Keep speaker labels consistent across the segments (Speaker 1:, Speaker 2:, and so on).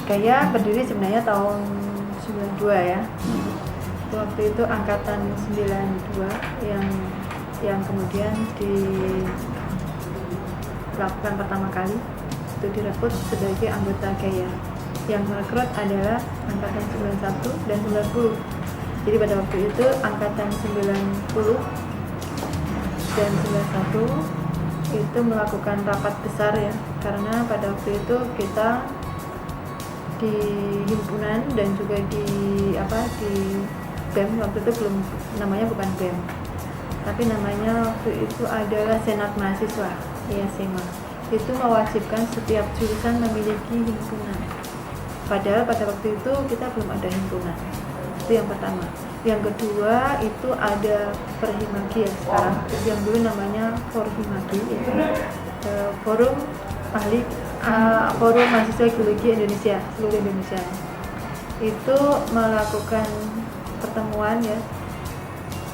Speaker 1: Gaya berdiri sebenarnya tahun 92 ya. Waktu itu angkatan 92 yang kemudian dilakukan pertama kali itu direkrut sebagai anggota Gaya. Yang merekrut adalah angkatan 91 dan 90. Jadi pada waktu itu angkatan 90 dan 91 itu melakukan rapat besar ya, karena pada waktu itu kita di himpunan dan juga di BEM, waktu itu belum namanya, bukan BEM tapi namanya waktu itu adalah Senat Mahasiswa ya, SEMA. Itu mewajibkan setiap jurusan memiliki himpunan, padahal pada waktu itu kita belum ada himpunan. Itu yang pertama. Yang kedua itu ada Perhimagi ya sekarang, yang dulu namanya Forhimagi ya, Forum Mahasiswa Geologi Indonesia, seluruh Indonesia. Itu melakukan pertemuan ya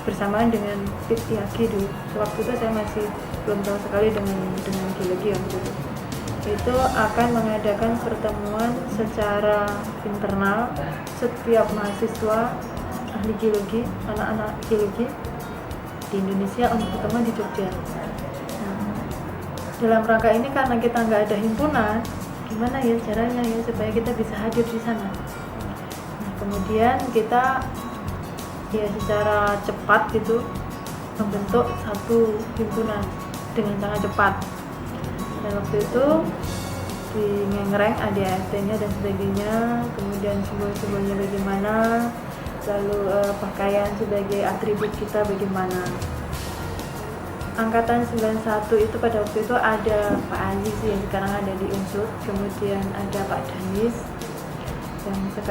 Speaker 1: bersamaan dengan PIPIAGI dulu. Waktu itu saya masih belum tahu sekali dengan geologi yang dulu. Itu akan mengadakan pertemuan secara internal setiap mahasiswa ahli geologi, anak-anak geologi di Indonesia untuk ketemu di Jogja. Dalam rangka ini, karena kita nggak ada himpunan, gimana ya caranya ya supaya kita bisa hadir di sana. Nah, kemudian kita ya secara cepat gitu membentuk satu himpunan dengan sangat cepat. Dan waktu itu di ngengreng ADART-nya dan sebagainya, kemudian simbol-simbolnya bagaimana, lalu pakaian sebagai atribut kita bagaimana. Angkatan 91 itu pada waktu itu ada Pak Aziz yang sekarang ada di Unsur, kemudian ada Pak Danis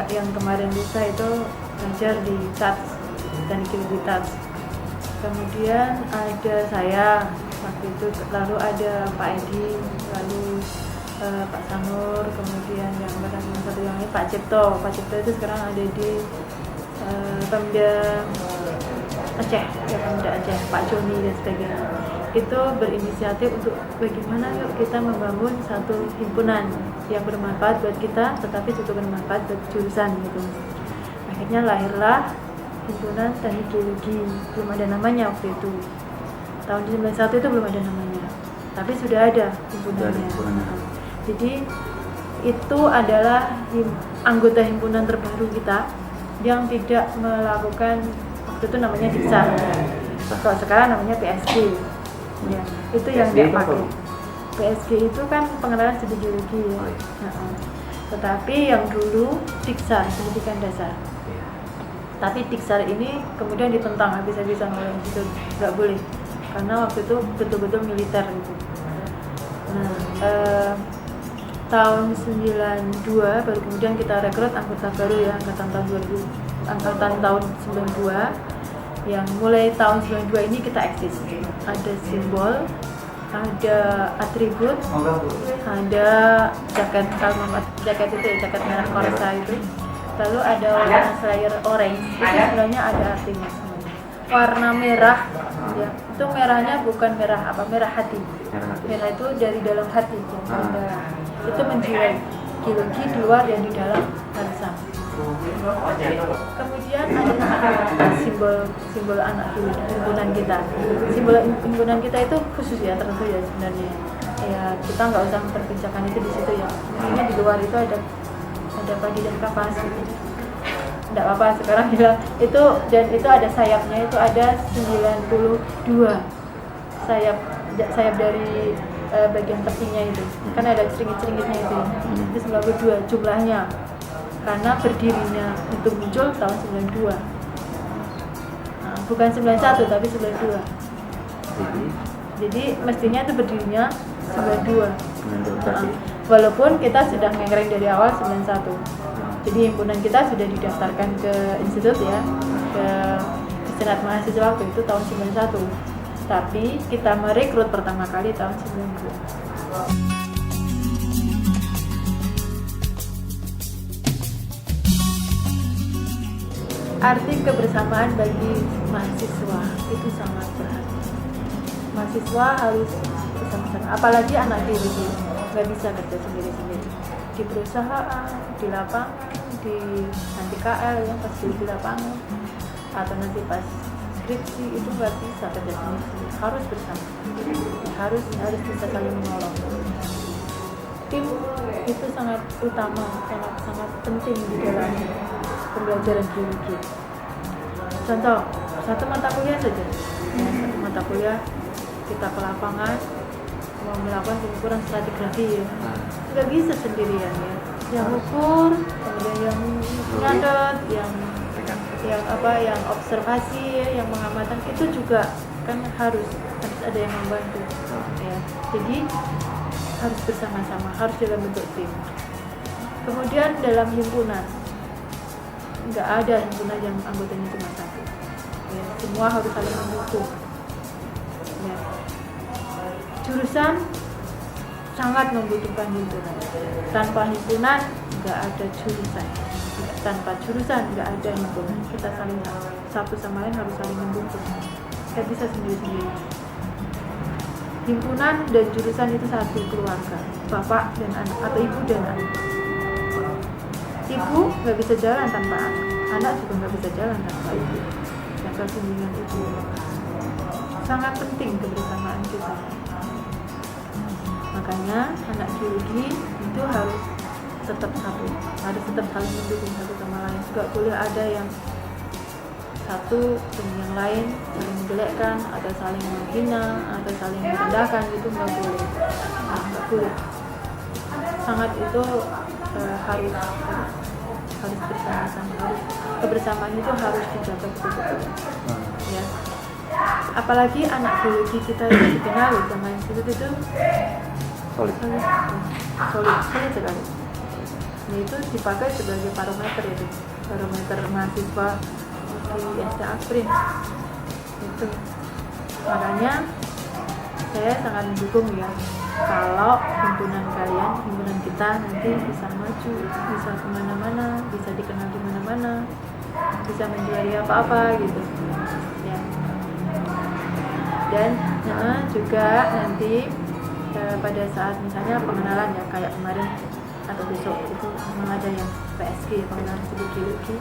Speaker 1: yang kemarin lusa itu ngajar di TATS, dan di TATS. Kemudian ada saya waktu itu, lalu ada Pak Edi, lalu Pak Sanur, kemudian yang angkatan 91 yang ini Pak Cipto itu sekarang ada di Pemda Aceh, ya Pemda Aceh, Pak Joni dan sebagainya. Itu berinisiatif untuk bagaimana yuk kita membangun satu himpunan yang bermanfaat buat kita, tetapi juga bermanfaat buat jurusan gitu. Akhirnya lahirlah himpunan Teknik Geologi. Belum ada namanya waktu itu. Tahun 91 itu belum ada namanya, tapi sudah ada himpunannya. Jadi itu adalah anggota himpunan terbaru kita yang tidak melakukan, waktu itu namanya DIKSA, kalau sekarang namanya PSG ya, itu yang dia pakai. PSG itu kan pengenalan studi geologi ya. Tetapi yang dulu DIKSA, pendidikan dasar. Tapi DIKSA ini kemudian ditentang habis-habisan oleh itu, nggak boleh, karena waktu itu betul-betul militer gitu. Nah, tahun 92 baru kemudian kita rekrut anggota baru ya, angkatan tahun 92, yang mulai tahun 92 ini kita eksis. Ada simbol, ada atribut, ada jaket, jaket itu ya, jaket merah korsa itu, lalu ada warna slayer orange, itu sebenarnya ada artinya. Warna merah ya, itu merahnya bukan merah merah hati, merah itu dari dalam hati ya, itu menjiwai geologi di luar dan di dalam bangsa. Kemudian ada simbol anak himpunan kita. Simbol himpunan kita itu khusus ya, tertentu ya sebenarnya. Ya kita nggak usah memperbincangkan itu di situ ya. Ini di luar itu ada padi dan kapas. Nggak apa-apa sekarang bilang itu, dan itu ada sayapnya, itu ada 92 sayap dari bagian tepinya itu, kan ada ceringit-ceringitnya itu 92 jumlahnya, karena berdirinya itu muncul tahun 92. Nah, bukan 91 tapi 92. Jadi mestinya itu berdirinya 92. Walaupun kita sudah ngereng dari awal 91. Jadi himpunan kita sudah didaftarkan ke institut ya, ke Senat Mahasiswa waktu itu tahun 91. Tapi kita merekrut pertama kali tahun 92. Arti kebersamaan bagi mahasiswa itu sangat berarti. Mahasiswa harus bersama-sama, apalagi anak geologi. nggak bisa kerja sendiri-sendiri di perusahaan, di lapangan, di nanti KL ya pas di lapangan atau nanti pas skripsi itu nggak bisa kerja sendiri, harus bersama, harus bisa saling menolong. Tim itu sangat utama, sangat penting di dalam pembelajaran geologi. Contoh satu mata kuliah saja, satu mata kuliah kita ke lapangan mau melakukan pengukuran stratigrafi ya, nggak bisa sendirian ya, yang ukur, kemudian yang nyatet, yang observasi ya, yang mengamatan itu juga kan harus ada yang membantu ya. Jadi harus bersama-sama, harus dalam bentuk tim. Kemudian dalam himpunan nggak ada himpunan yang anggotanya cuma satu ya, semua harus saling mendukung ya. Jurusan sangat membutuhkan himpunan, tanpa himpunan nggak ada jurusan, tanpa jurusan nggak ada himpunan. Kita saling satu sama lain harus saling mendukung, nggak bisa sendiri-sendiri. Himpunan dan jurusan itu satu keluarga, bapak dan anak atau ibu dan anak. Ibu nggak bisa jalan tanpa anak, anak juga nggak bisa jalan tanpa ibu. Jaga bimbingan ibu. Sangat penting kebersamaan kita. Makanya anak geologi itu harus tetap satu, harus tetap saling mendukung satu sama lain. Nggak boleh ada yang satu dengan yang lain saling menjelekkan atau saling menghina atau saling merendahkan, itu nggak boleh, nggak boleh. Sangat itu harus bersama-sama, kebersamaan itu harus dijaga betul-betul ya. Apalagi anak geologi kita yang dikenal sama institut itu solid sekali. Nah, itu dipakai sebagai barometer itu, barometer mahasiswa di SD Akprin itu. Makanya saya sangat mendukung ya, kalau himpunan kalian, himpunan kita nanti bisa maju, bisa kemana-mana, bisa dikenal di mana-mana, bisa menjuari apa-apa gitu ya. Dan juga nanti pada saat misalnya pengenalan ya, kayak kemarin atau besok itu memang ada yang PSG, pengenalan studi geologi,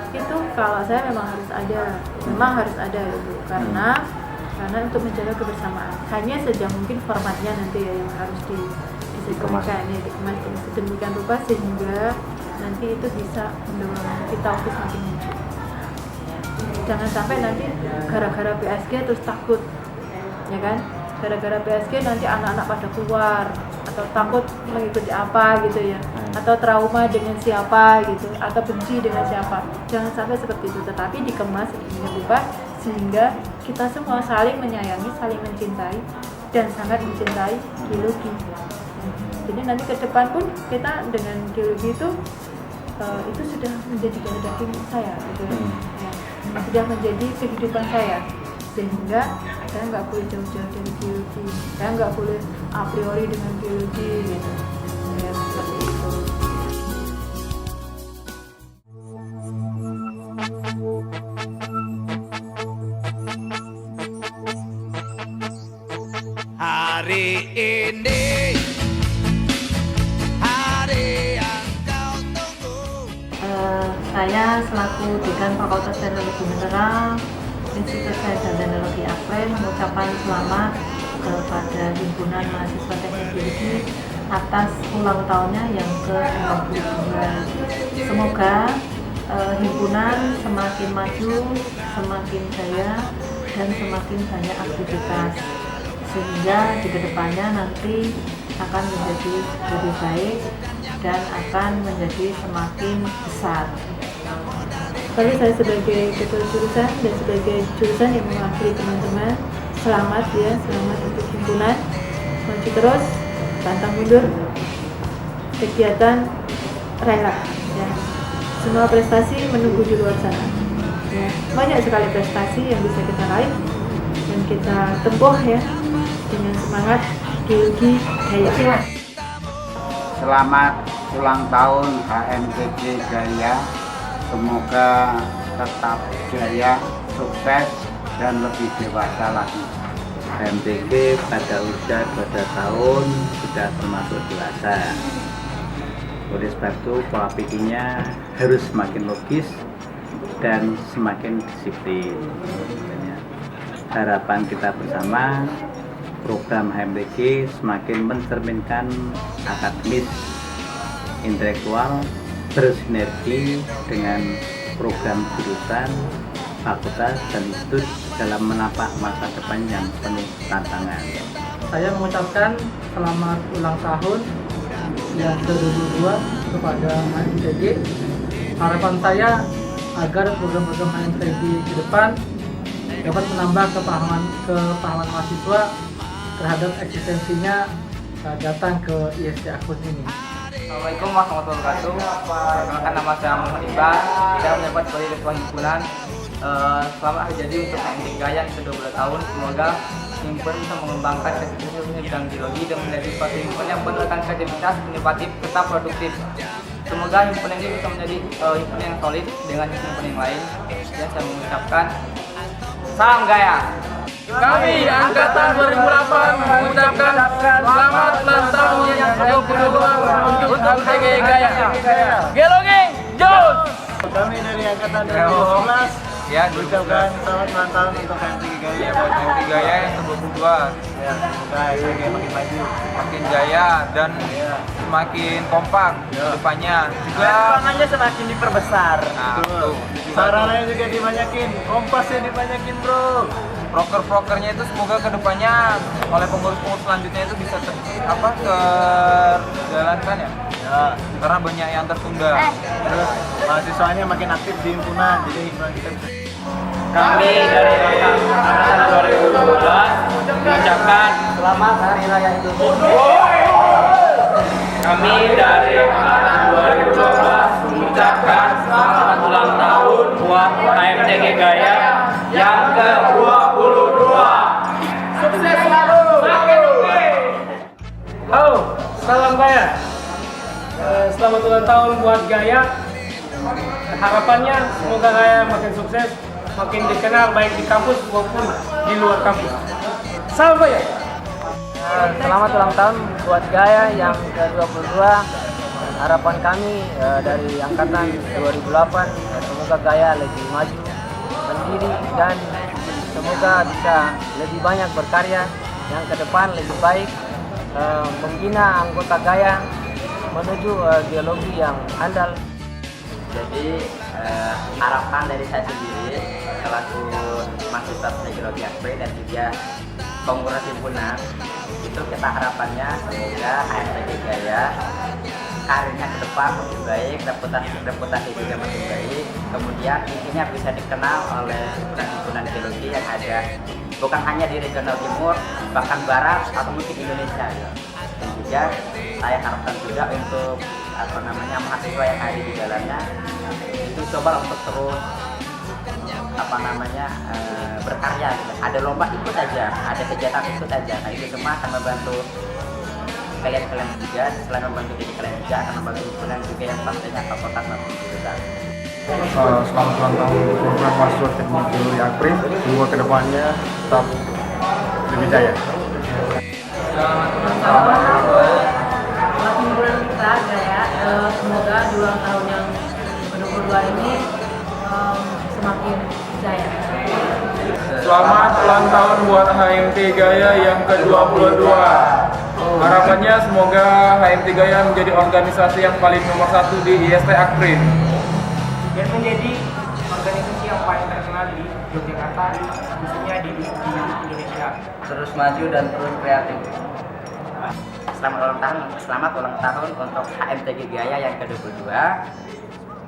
Speaker 1: itu kalau saya memang harus ada itu, karena untuk menjaga kebersamaan. Hanya saja mungkin formatnya nanti ya yang harus dikemas sedemikian rupa sehingga nanti itu bisa mendorong kita untuk semakin maju. Jangan sampai nanti gara-gara PSG terus takut, ya kan? Gara-gara PSG nanti anak-anak pada keluar atau takut mengikuti apa gitu ya, atau trauma dengan siapa gitu, atau benci dengan siapa. Jangan sampai seperti itu, tetapi dikemas sedemikian rupa sehingga kita semua saling menyayangi, saling mencintai, dan sangat mencintai geologi. Jadi nanti ke depan pun kita dengan geologi itu sudah menjadi darah daging saya gitu ya. Sudah menjadi kehidupan saya, sehingga saya nggak boleh jauh-jauh dari geologi, saya nggak boleh a priori dengan geologi gitu ya, seperti itu.
Speaker 2: Hari ini hari yang kau tunggu.
Speaker 3: Saya selaku Dekan Fakultas Teknologi Mineral Institut Sains dan Teknologi Akprin mengucapkan selamat kepada Himpunan Mahasiswa Teknik Geologi atas ulang tahunnya yang ke-52. Semoga himpunan semakin maju, semakin jaya, dan semakin banyak aktivitas, sehingga di kedepannya nanti akan menjadi lebih baik dan akan menjadi semakin besar.
Speaker 1: Tapi saya sebagai ketua jurusan dan sebagai jurusan yang mewakili teman-teman, selamat ya, selamat untuk himpunan, maju terus, pantang mundur, kegiatan rela ya. Semua prestasi menunggu di luar sana ya. Banyak sekali prestasi yang bisa kita raih dan kita tempuh ya dengan semangat geologi Jaya.
Speaker 4: Selamat ulang tahun HMTG Jaya. Semoga tetap jaya, sukses, dan lebih dewasa lagi.
Speaker 5: HMTG pada usia 12 tahun sudah termasuk dewasa. Oleh sebab itu pola pikirnya harus semakin logis dan semakin disiplin. Harapan kita bersama, program HMTG semakin mencerminkan akademis intelektual bersinergi dengan program jurusan, fakultas, dan institut dalam menapak masa depan yang penuh tantangan.
Speaker 6: Saya mengucapkan selamat ulang tahun yang ke-22 kepada HMTG. Harapan saya agar program-program HMTG ke depan dapat menambah kepahaman mahasiswa terhadap eksistensinya datang ke IST Akpres ini.
Speaker 7: Assalamualaikum warahmatullahi wabarakatuh. Perkenalkan, nama saya Muhammad Iqbal. Saya menjabat sebagai Ketua Himpunan. Selamat hari jadi untuk HMTG Gaya yang ke-22 tahun. Semoga himpunan bisa mengembangkan kreativitas di bidang geologi dan menjadi suatu himpunan yang menerapkan kreativitas, inovatif, tetap produktif. Semoga himpunan ini bisa menjadi himpunan yang solid dengan himpunan yang lain. Dan saya mengucapkan salam Gaya.
Speaker 6: Kami Angkatan 2008 mengucapkan selamat ulang tahun yang ke-22 untuk HMTG Gaya. Geologi, Jos!
Speaker 8: Kami dari Angkatan 2011
Speaker 7: Ya,
Speaker 8: mengucapkan selamat ulang tahun untuk HMTG Gaya.
Speaker 7: buat HMTG Gaya yang ke-22
Speaker 8: Ya, semoga HMTG makin maju.
Speaker 7: makin jaya dan semakin kompak ke depannya. Juga
Speaker 8: Lapangannya semakin diperbesar.
Speaker 7: Nah, tuh.
Speaker 8: Sarananya juga dibanyakin, kompasnya dibanyakin, bro.
Speaker 7: Proker-prokernya itu semoga kedepannya oleh pengurus-pengurus selanjutnya itu bisa terjalankan ya.
Speaker 8: Ya,
Speaker 7: Karena banyak yang tertunda.
Speaker 8: terus mahasiswanya makin aktif di himpunan, jadi himpunan kita bisa.
Speaker 6: Kami dari Angkatan 2012 mengucapkan selamat Hari Raya Idul Fitri. Kami dari Angkatan 2012 mengucapkan selamat ulang tahun buat HMTG Gaya yang ke-22. Sukses selalu. Halo, salam Gaya. Selamat ulang tahun buat Gaya. Harapannya semoga Gaya makin sukses, makin dikenal baik di kampus maupun di luar kampus. Salam Gaya.
Speaker 7: Selamat ulang tahun buat Gaya yang ke-22. Harapan kami dari Angkatan 2008 semoga Gaya lebih maju, mandiri, dan semoga bisa lebih banyak berkarya yang ke depan lebih baik, membina anggota Gaya menuju geologi yang andal.
Speaker 9: Jadi harapan dari saya sendiri selaku mahasiswa geologi Akpres dan juga pengurus himpunan itu kita harapannya semoga HMTG Gaya karirnya ke depan lebih baik, reputasi juga makin baik, kemudian intinya bisa dikenal oleh himpunan geologi yang ada bukan hanya di regional timur, bahkan barat atau mungkin Indonesia. Dan juga saya harapkan juga untuk mahasiswa yang ada di dalamnya itu coba untuk terus berkarya gitu. Ada lomba ikut aja, ada kegiatan ikut aja. Nah itu semua akan membantu kalian juga, selain membantu diri kalian juga akan membantu himpunan juga yang pastinya fakultas maupun jurusan.
Speaker 10: Selamat ulang tahun program mahasiswa teknik geologi Akpres. Semoga kedepannya tetap lebih jaya.
Speaker 3: Selamat ulang tahun buat himpunan kita Gaya. Semoga di ulang tahun yang ke-22 ini semakin jaya.
Speaker 6: Selamat ulang tahun buat HMT Gaya yang ke-22. Harapannya semoga HMT Gaya menjadi organisasi yang paling nomor 1 di IST Akpres dan menjadi organisasi yang paling terkenal di Yogyakarta, khususnya di Indonesia.
Speaker 9: Terus maju dan terus kreatif. Selamat ulang tahun untuk HMTG Gaya yang ke-22.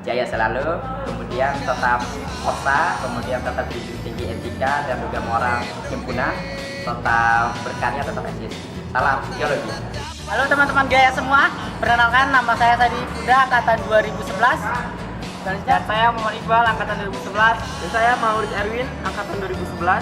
Speaker 9: Jaya selalu, kemudian tetap OSA, kemudian tetap tinggi etika dan juga moral himpunan, tetap berkarya, tetap eksis. Salam geologi.
Speaker 11: Halo teman-teman Gaya semua, perkenalkan nama saya Sadi Fuda, angkatan 2011. Dan saya Muhammad Iqbal, angkatan 2011. Dan saya Maurits Erwin, angkatan 2011.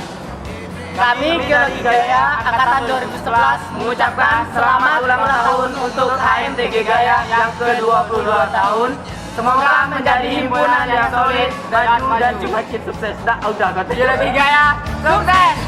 Speaker 11: Kami Geologi Gaya, angkatan 2011 mengucapkan selamat ulang tahun untuk HMTG Gaya yang ke-22 tahun. Semoga menjadi himpunan yang solid, maju dan juga sukses. Udah kata Geologi Gaya, sukses!